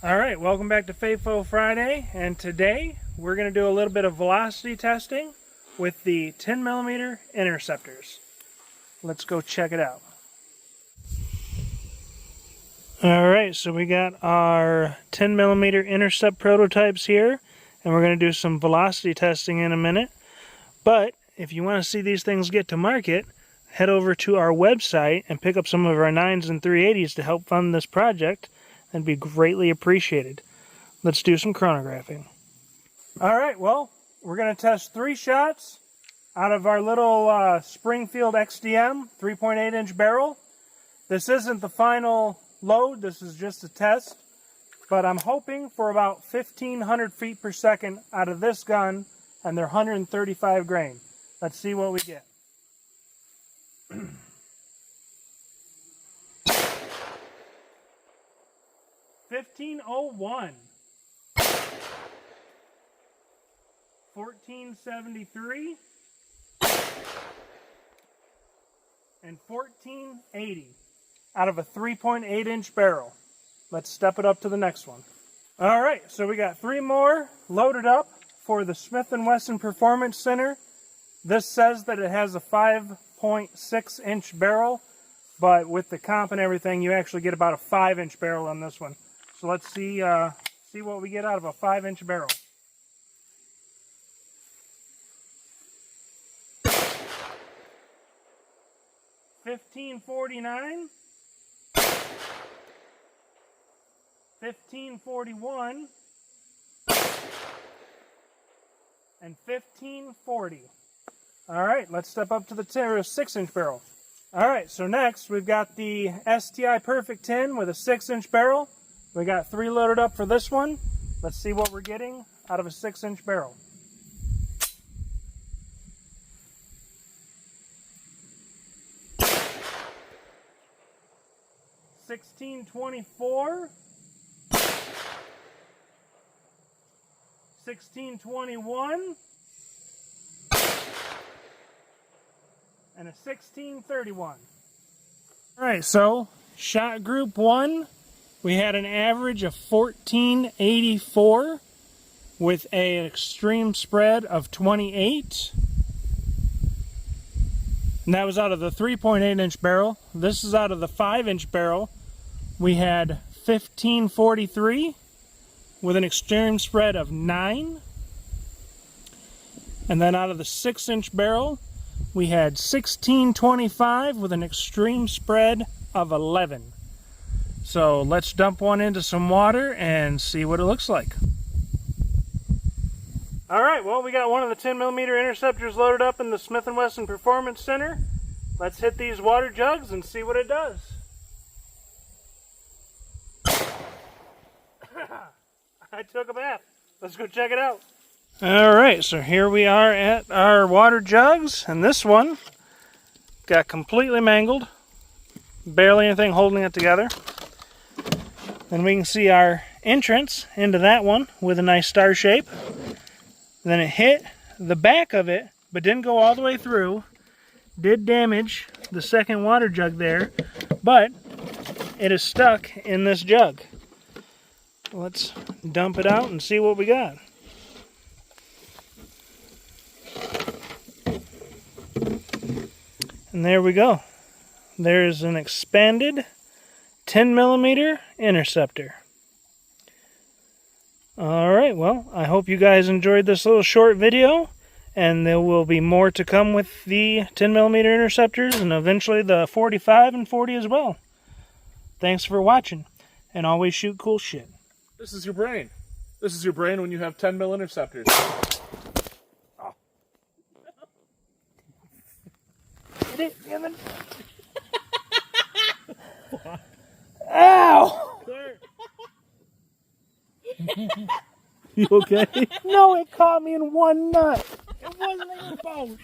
Alright, welcome back to FAFO Friday, and today we're going to do a little bit of velocity testing with the 10mm Interceptors. Let's go check it out. Alright, so we got our 10mm Intercept prototypes here, and we're going to do some velocity testing in a minute. But if you want to see these things get to market, head over to our website and pick up some of our 9s and 380s to help fund this project. That'd be greatly appreciated. Let's do some chronographing. Alright, well, we're going to test 3 shots out of our little Springfield XDM 3.8-inch barrel. This isn't the final load, this is just a test, but I'm hoping for about 1,500 feet per second out of this gun, and they're 135 grain. Let's see what we get. 1501, 1473, and 1480 out of a 3.8-inch barrel. Let's step it up to the next one. All right, so we got 3 more loaded up for the Smith & Wesson Performance Center. This says that it has a 5.6-inch barrel, but with the comp and everything, you actually get about a 5-inch barrel on this one. So let's see what we get out of a 5-inch barrel. $15.49, $15.41, and $15.40. All right, let's step up to the 6-inch barrel. All right, so next we've got the STI Perfect 10 with a 6-inch barrel. We got 3 loaded up for this one. Let's see what we're getting out of a 6-inch barrel. $16.24, $16.21, and a $16.31. All right, so shot group 1. We had an average of 1484 with an extreme spread of 28. And that was out of the 3.8-inch barrel. This is out of the 5-inch barrel. We had 1543 with an extreme spread of 9. And then out of the 6-inch barrel, we had 1625 with an extreme spread of 11. So let's dump one into some water and see what it looks like. Alright, well, we got one of the 10mm Interceptors loaded up in the Smith & Wesson Performance Center. Let's hit these water jugs and see what it does. I took a bath. Let's go check it out. Alright, so here we are at our water jugs, and this one got completely mangled. Barely anything holding it together. And we can see our entrance into that one with a nice star shape. Then it hit the back of it, but didn't go all the way through. Did damage the second water jug there, but it is stuck in this jug. Let's dump it out and see what we got. And there we go. There's an expanded 10mm Interceptor. Alright, well, I hope you guys enjoyed this little short video, and there will be more to come with the 10mm Interceptors, and eventually the 45 and 40 as well. Thanks for watching, and always shoot cool shit. This is your brain. This is your brain when you have 10mm Interceptors. Oh. Hit it in the... Ow! You okay? No, it caught me in one nut. It wasn't even both.